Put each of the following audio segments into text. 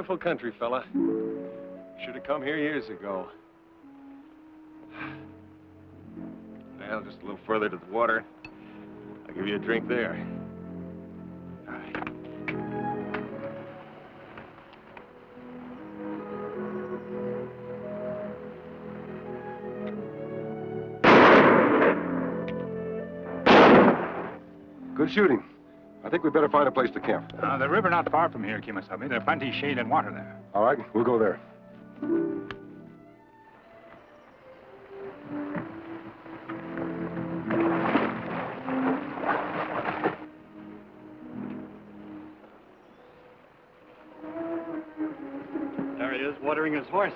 beautiful country, fella. Should have come here years ago. Well, just a little further to the water. I'll give you a drink there. All right. Good shooting. I think we better find a place to camp. The river not far from here, Kemo Sabe. There's plenty of shade and water there. All right, we'll go there. There he is, watering his horse.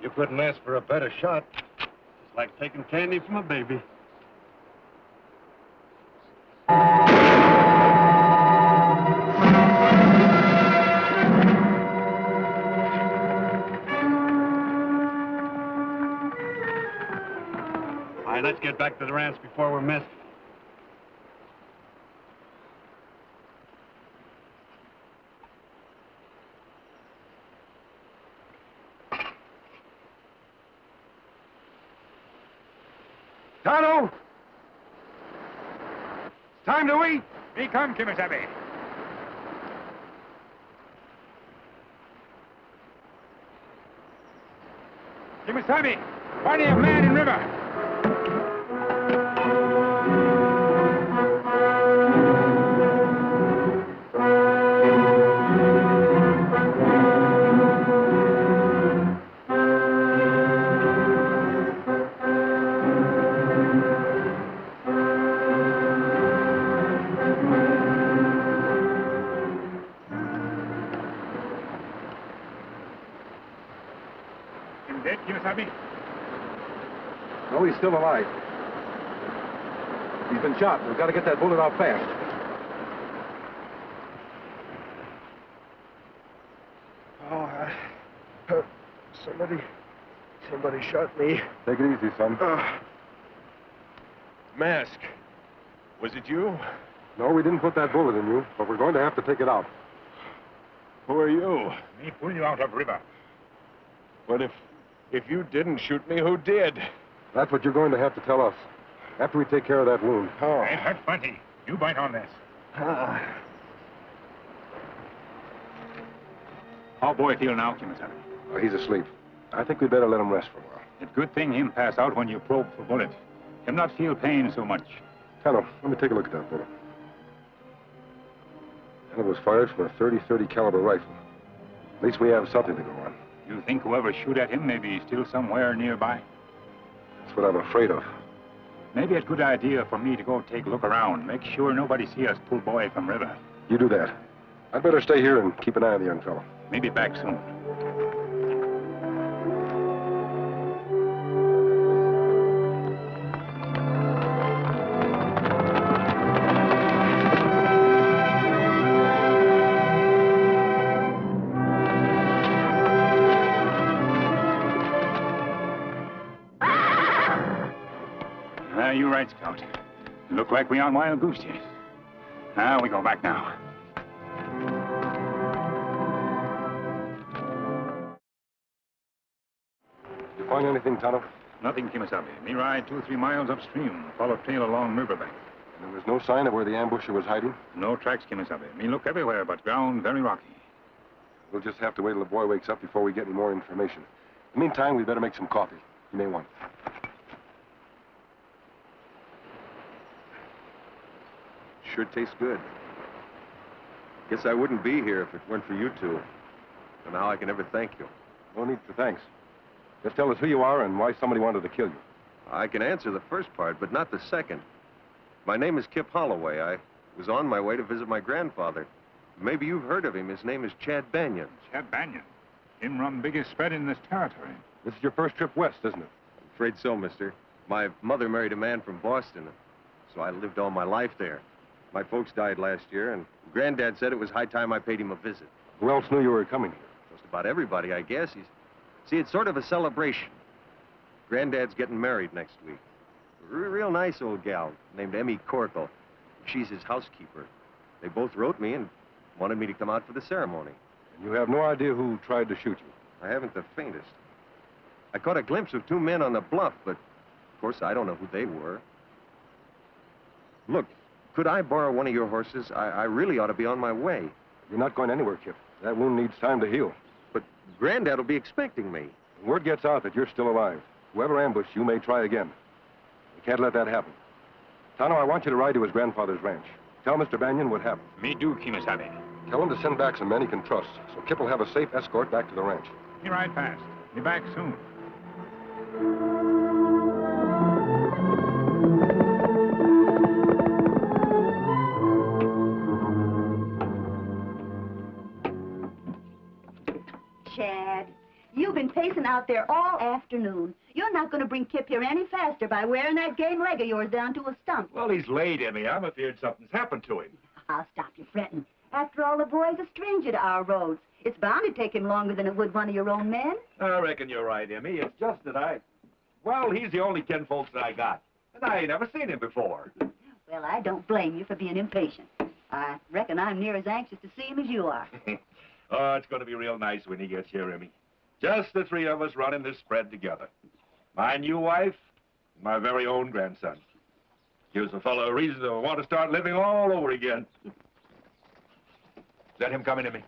You couldn't ask for a better shot. It's like taking candy from a baby. All right, let's get back to the ranch before we're missed. Tonto! It's time to eat! Me come, Kemo Sabe. Kemo Sabe, party of man in river. Dead, Kemo Sabe? No, he's still alive. He's been shot. We've got to get that bullet out fast. Oh, somebody shot me. Take it easy, son. Mask. Was it you? No, we didn't put that bullet in you, but we're going to have to take it out. Who are you? Me pull you out of river. But if you didn't shoot me, who did? That's what you're going to have to tell us. After we take care of that wound. Oh. It hurt plenty. You bite on this. How boy feel now, Kemo Sabe? Oh, he's asleep. I think we'd better let him rest for a while. It's good thing him pass out when you probe for bullet. Him not feel pain so much. Tonto, let me take a look at that bullet. And it was fired from a .30 caliber rifle. At least we have something to go on. You think whoever shoot at him may be still somewhere nearby? That's what I'm afraid of. Maybe it's a good idea for me to go take a look around. Make sure nobody see us pull boy from river. You do that. I'd better stay here and keep an eye on the young fellow. Maybe back soon. You're right, Scout. Look like we on wild goose chase. We go back now. Did you find anything, Tonto? Nothing, Kemo Sabe. Me ride 2 or 3 miles upstream, follow trail along riverbank. And there was no sign of where the ambusher was hiding? No tracks, Kemo Sabe. Me look everywhere, but ground very rocky. We'll just have to wait till the boy wakes up before we get any more information. In the meantime, we'd better make some coffee. You may want it. Sure tastes good. Guess I wouldn't be here if it weren't for you two. And how I can ever thank you. No need for thanks. Just tell us who you are and why somebody wanted to kill you. I can answer the first part, but not the second. My name is Kip Holloway. I was on my way to visit my grandfather. Maybe you've heard of him. His name is Chad Banyan. Chad Banyan. Him run biggest spread in this territory. This is your first trip west, isn't it? I'm afraid so, mister. My mother married a man from Boston, so I lived all my life there. My folks died last year, and Granddad said it was high time I paid him a visit. Who else knew you were coming here? Just about everybody, I guess. See, it's sort of a celebration. Granddad's getting married next week. A real nice old gal named Emmy Corkle. She's his housekeeper. They both wrote me and Wanted me to come out for the ceremony. And you have no idea who tried to shoot you? I haven't the faintest. I caught a glimpse of 2 men on the bluff, but of course I don't know who they were. Look, could I borrow one of your horses? I really ought to be on my way. You're not going anywhere, Kip. That wound needs time to heal. But Granddad will be expecting me. When word gets out that you're still alive, whoever ambushed you may try again. We can't let that happen. Tonto, I want you to ride to his grandfather's ranch. Tell Mr. Banyan what happened. Me do, Kemo Sabe. Tell him to send back some men he can trust, so Kip will have a safe escort back to the ranch. Me ride fast. Be back soon. Chad, you've been pacing out there all afternoon. You're not going to bring Kip here any faster by wearing that game leg of yours down to a stump. Well, he's late, Emmy. I'm afeared something's happened to him. I'll stop you fretting. After all, the boy's a stranger to our roads. It's bound to take him longer than it would one of your own men. I reckon you're right, Emmy. It's just that well, he's the only kinfolks that I got. And I ain't never seen him before. Well, I don't blame you for being impatient. I reckon I'm near as anxious to see him as you are. Oh, it's going to be real nice when he gets here, Emmy. Just the 3 of us running this spread together. My new wife, and my very own grandson. Gives a fellow a reason to want to start living all over again. Is that him coming to me?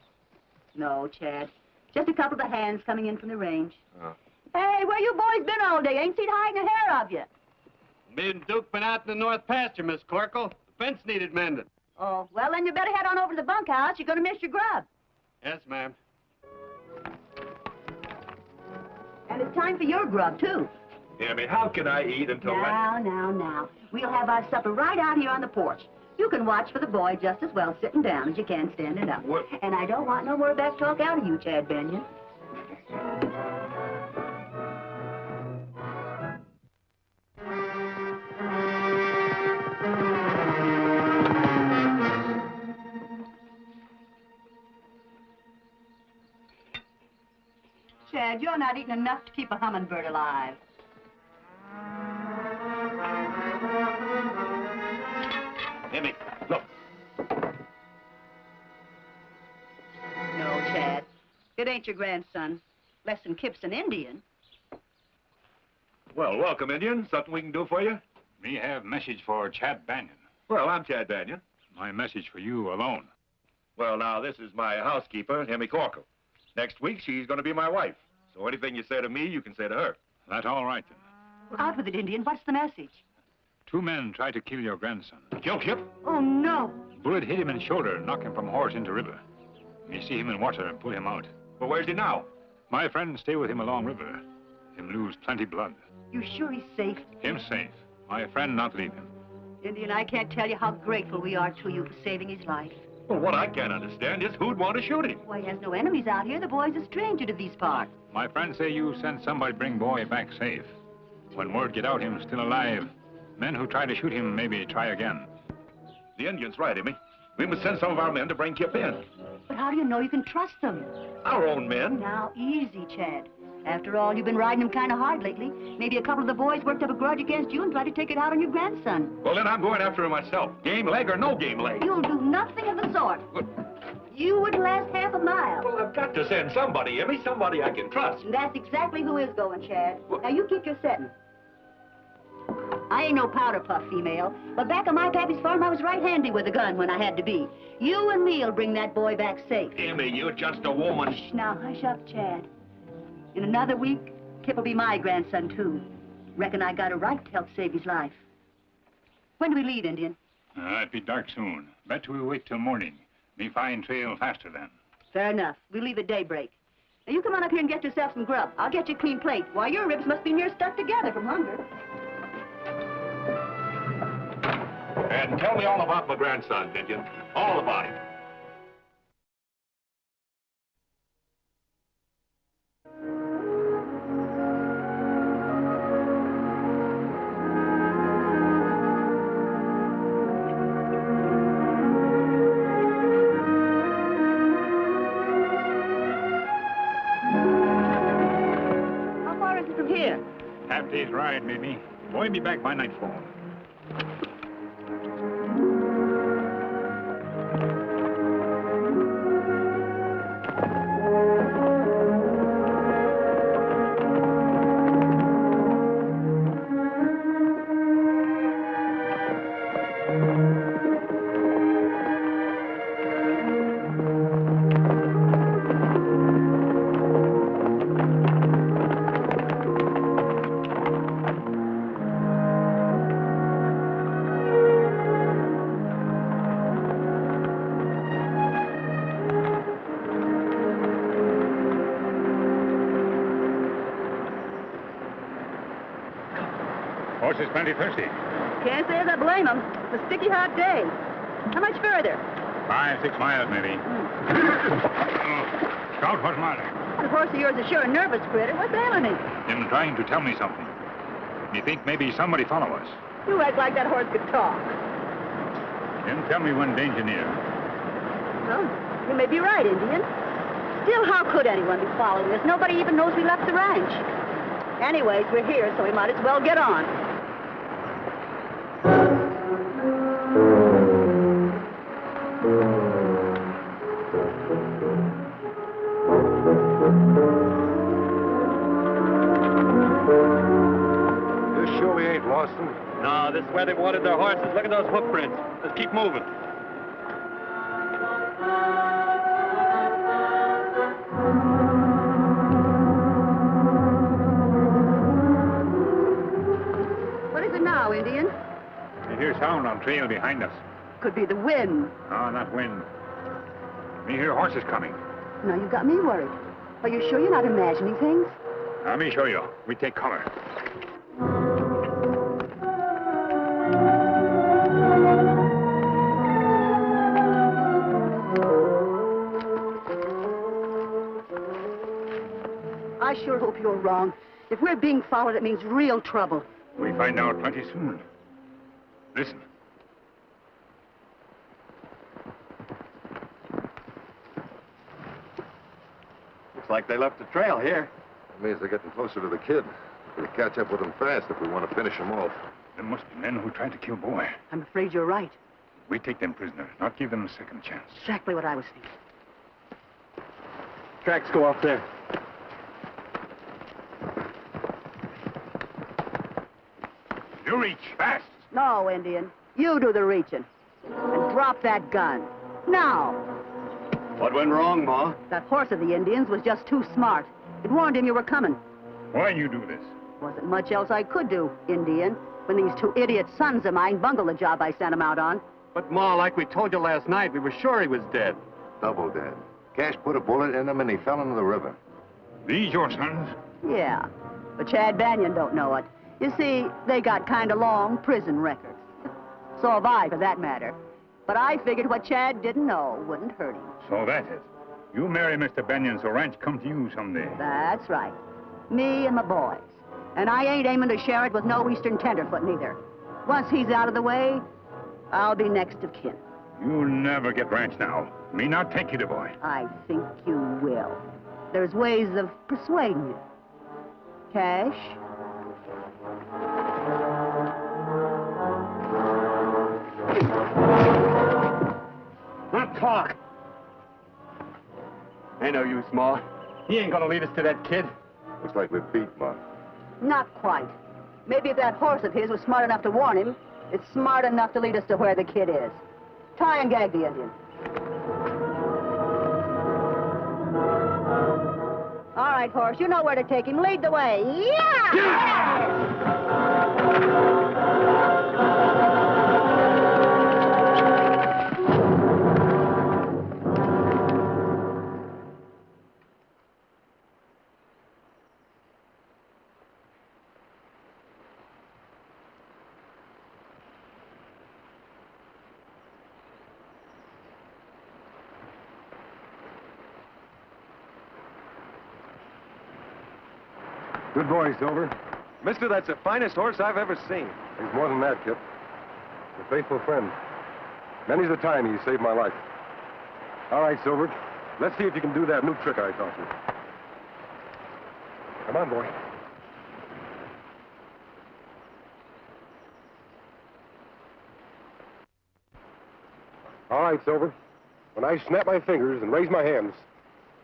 No, Chad. Just a couple of the hands coming in from the range. Oh. Hey, where you boys been all day? Ain't seen hiding a hair of you. Me and Duke been out in the north pasture, Miss Corkle. The fence needed mending. Oh, well, then you better head on over to the bunkhouse. You're going to miss your grub. Yes, ma'am. And it's time for your grub, too. Emmy, how can I eat until Now. We'll have our supper right out here on the porch. You can watch for the boy just as well sitting down as you can standing up. What? And I don't want no more back talk out of you, Chad Benyon. Chad, you're not eating enough to keep a hummingbird alive. Emmy, look. No, Chad. It ain't your grandson. Less than Kip's an Indian. Well, welcome, Indian. Something we can do for you? Me have message for Chad Banyan. Well, I'm Chad Banyan. My message for you alone. Well, now, this is my housekeeper, Emmy Corkle. Next week, she's going to be my wife. So anything you say to me, you can say to her. That all right, then. Out with it, Indian. What's the message? 2 men tried to kill your grandson. Kill Kip? Oh, no. Bullet hit him in shoulder, knock him from horse into river. Me see him in water and pull him out. Well, where's he now? My friend stay with him along river. Him lose plenty blood. You sure he's safe? Him safe. My friend not leave him. Indian, I can't tell you how grateful we are to you for saving his life. Well, what I can't understand is who'd want to shoot him. Why, he has no enemies out here. The boy's a stranger to these parts. My friend say you send somebody bring boy back safe. When word get out him still alive, men who try to shoot him maybe try again. The Indian's right, Emmy. We must send some of our men to bring Kip in. But how do you know you can trust them? Our own men. Now, easy, Chad. After all, you've been riding him kind of hard lately. Maybe a couple of the boys worked up a grudge against you and tried to take it out on your grandson. Well, then I'm going after him myself. Game leg or no game leg. You'll do nothing of the sort. What? You wouldn't last half a mile. Well, I've got to send somebody, Emmy. Somebody I can trust. And that's exactly who is going, Chad. Now, you keep your setting. I ain't no powder puff female, but back on my pappy's farm, I was right handy with a gun when I had to be. You and me'll bring that boy back safe. Emmy, you're just a woman. Shh, now, hush up, Chad. In another week, Kip will be my grandson, too. Reckon I got a right to help save his life. When do we leave, Indian? It be dark soon. Bet we wait till morning. Me find trail faster then. Fair enough. We leave at daybreak. Now, you come on up here and get yourself some grub. I'll get you a clean plate. Why, your ribs must be near stuck together from hunger. And tell me all about my grandson, Indian. All about him. How far is it from here? Half day's ride, maybe. Boy be back by nightfall. Horse is plenty thirsty. Can't say as I blame him. It's a sticky hot day. How much further? 5, 6 miles, maybe. Scout, what's the matter? That horse of yours is sure a nervous critter. What's ailing him? Him trying to tell me something. Me think maybe somebody follow us. You act like that horse could talk. Him tell me when danger near. Well, you may be right, Indian. Still, how could anyone be following us? Nobody even knows we left the ranch. Anyways, we're here, so we might as well get on. You sure we ain't lost them? No, this is where they wanted their horses. Look at those hoof prints. Let's keep moving. What is it now, Indian? We hear sound on trail behind us. Could be the wind. No, not wind. Me hear horses coming. Now you've got me worried. Are you sure you're not imagining things? Let me show you. We take cover. I sure hope you're wrong. If we're being followed, it means real trouble. We find out plenty soon. Listen. Looks like they left a trail here. It means they're getting closer to the kid. We'll catch up with them fast if we want to finish them off. There must be men who tried to kill boy. I'm afraid you're right. We take them prisoners, not give them a second chance. Exactly what I was thinking. Tracks go off there. You reach fast. No, Indian. You do the reaching. And drop that gun. Now. What went wrong, Ma? That horse of the Indians was just too smart. It warned him you were coming. Why you do this? Wasn't much else I could do, Indian, when these two idiot sons of mine bungled the job I sent him out on. But, Ma, like we told you last night, we were sure he was dead. Double dead. Cash put a bullet in him and he fell into the river. These your sons? Yeah, but Chad Banyan don't know it. You see, they got kind of long prison records. So have I, for that matter. But I figured what Chad didn't know wouldn't hurt him. So that's it. You marry Mr. Banyan so ranch come to you someday. That's right. Me and my boys. And I ain't aiming to share it with no Eastern tenderfoot neither. Once he's out of the way, I'll be next of kin. You'll never get ranch now. Me not take you the boy. I think you will. There's ways of persuading you. Cash? Not talk. Ain't no use, Ma. He ain't gonna lead us to that kid. Looks like we're beat, Ma. Not quite. Maybe if that horse of his was smart enough to warn him, it's smart enough to lead us to where the kid is. Tie and gag the Indian. All right, horse, you know where to take him. Lead the way. Yeah! Good boy, Silver. Mister, that's the finest horse I've ever seen. He's more than that, Kip. A faithful friend. Many's the time he saved my life. All right, Silver. Let's see if you can do that new trick I taught you. Come on, boy. All right, Silver. When I snap my fingers and raise my hands,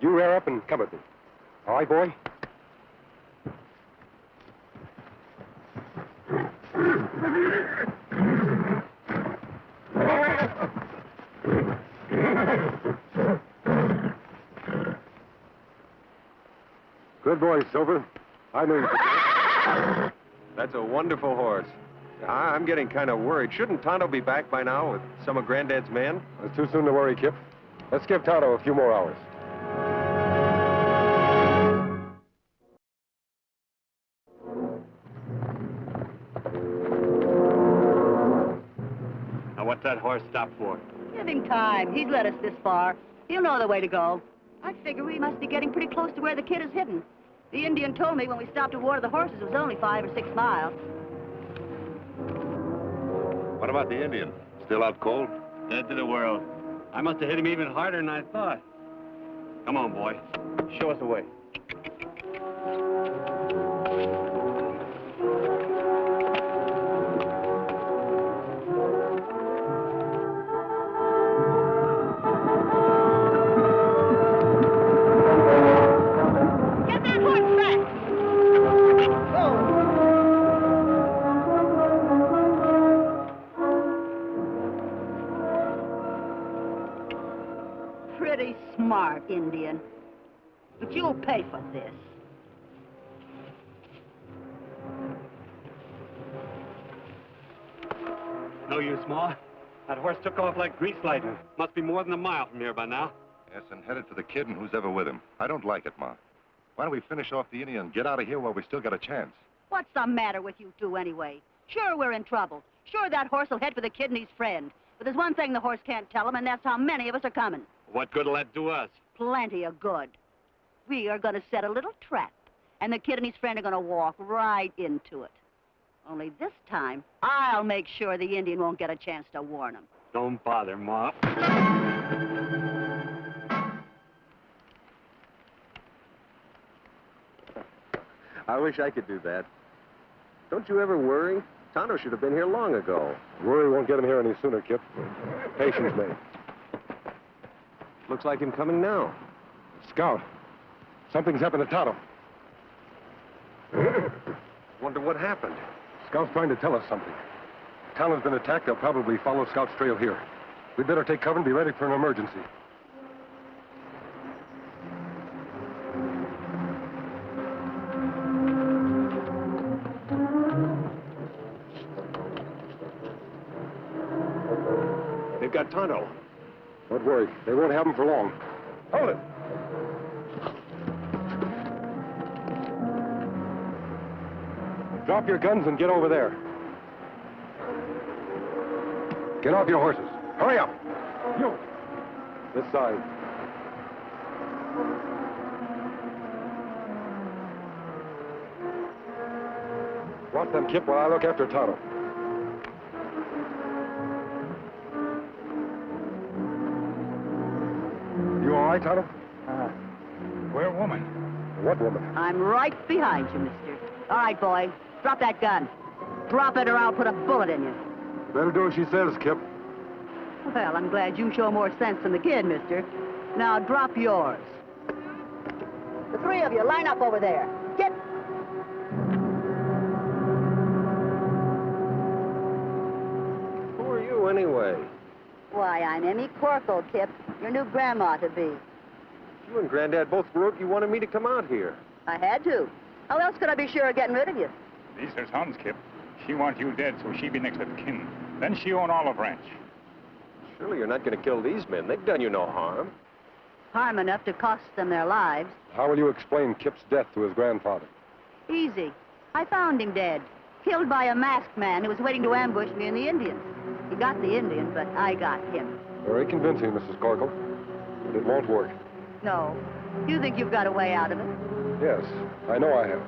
you rear up and come at me. All right, boy? Good boy, Silver. I knew you. That's a wonderful horse. I'm getting kind of worried. Shouldn't Tonto be back by now with some of Granddad's men? It's too soon to worry, Kip. Let's give Tonto a few more hours. What's that horse stop for? Give him time. He's led us this far. He'll know the way to go. I figure we must be getting pretty close to where the kid is hidden. The Indian told me when we stopped to water the horses it was only 5 or 6 miles. What about the Indian? Still out cold? Dead to the world. I must have hit him even harder than I thought. Come on, boy. Show us the way. Get that horse back! Pretty smart, Indian. But you'll pay for this. No use, Ma. That horse took off like grease lightning. Must be more than a mile from here by now. Yes, and headed for the kid and who's ever with him. I don't like it, Ma. Why don't we finish off the Indian and get out of here while we still got a chance? What's the matter with you two anyway? Sure, we're in trouble. Sure, that horse will head for the kid and his friend. But there's one thing the horse can't tell him, and that's how many of us are coming. What good'll that do us? Plenty of good. We are going to set a little trap, and the kid and his friend are going to walk right into it. Only this time, I'll make sure the Indian won't get a chance to warn him. Don't bother, Ma. I wish I could do that. Don't you ever worry? Tonto should have been here long ago. Worry won't get him here any sooner, Kip. Patience, mate. Looks like him coming now. Scout, something's happened to Tonto. Wonder what happened. Scout's trying to tell us something. If Tonto's been attacked, they'll probably follow Scout's trail here. We'd better take cover and be ready for an emergency. They've got Tonto. Don't worry, they won't have him for long. Hold it! Drop your guns and get over there. Get off your horses. Hurry up! You! This side. Watch them, Kip, while I look after Tonto. You all right, Tonto? Where woman? What woman? I'm right behind you, mister. All right, boy. Drop that gun. Drop it or I'll put a bullet in you. Better do as she says, Kip. Well, I'm glad you show more sense than the kid, mister. Now, drop yours. The 3 of you, line up over there. Get... Who are you, anyway? Why, I'm Emmy Corkle, Kip. Your new grandma to be. You and Granddad both wrote you wanted me to come out here. I had to. How else could I be sure of getting rid of you? These are sons, Kip. She wants you dead, so she be next of kin. Then she own Olive Ranch. Surely you're not going to kill these men. They've done you no harm. Harm enough to cost them their lives. How will you explain Kip's death to his grandfather? Easy. I found him dead. Killed by a masked man who was waiting to ambush me and the Indians. He got the Indian, but I got him. Very convincing, Mrs. Corkle. But it won't work. No. You think you've got a way out of it? Yes, I know I have.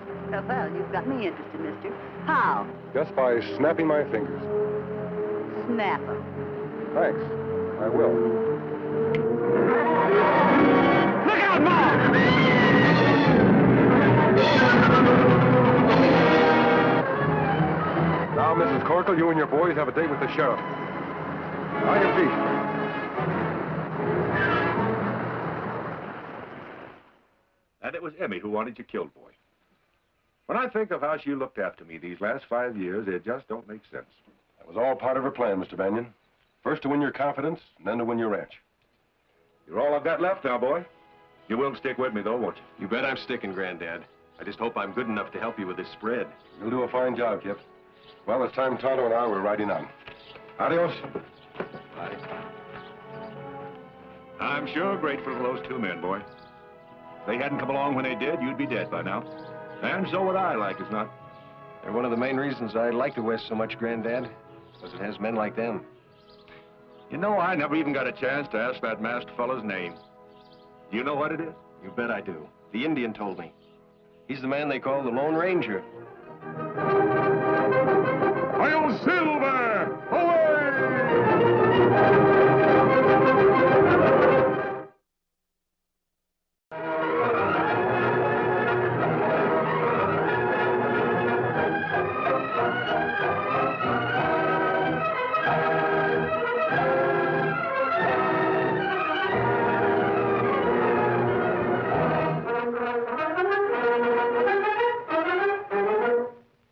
Well, you've got me interested, mister. How? Just by snapping my fingers. Snap 'em. Thanks. I will. Look out, Ma! Now, Mrs. Corkle, you and your boys have a date with the sheriff. On your feet. And it was Emmy who wanted you killed, boy. When I think of how she looked after me these last 5 years, it just don't make sense. That was all part of her plan, Mr. Banyan. First to win your confidence, and then to win your ranch. You're all I've got left now, boy. You will stick with me, though, won't you? You bet I'm sticking, Granddad. I just hope I'm good enough to help you with this spread. You'll do a fine job, Kip. Well, it's time Tonto and I were riding on. Adios. Bye. I'm sure grateful to those 2 men, boy. If they hadn't come along when they did, you'd be dead by now. And so would I, like as not. They're one of the main reasons I like the West so much, Granddad, because it has men like them. You know, I never even got a chance to ask that masked fellow's name. Do you know what it is? You bet I do. The Indian told me. He's the man they call the Lone Ranger. Hail Silver! Away!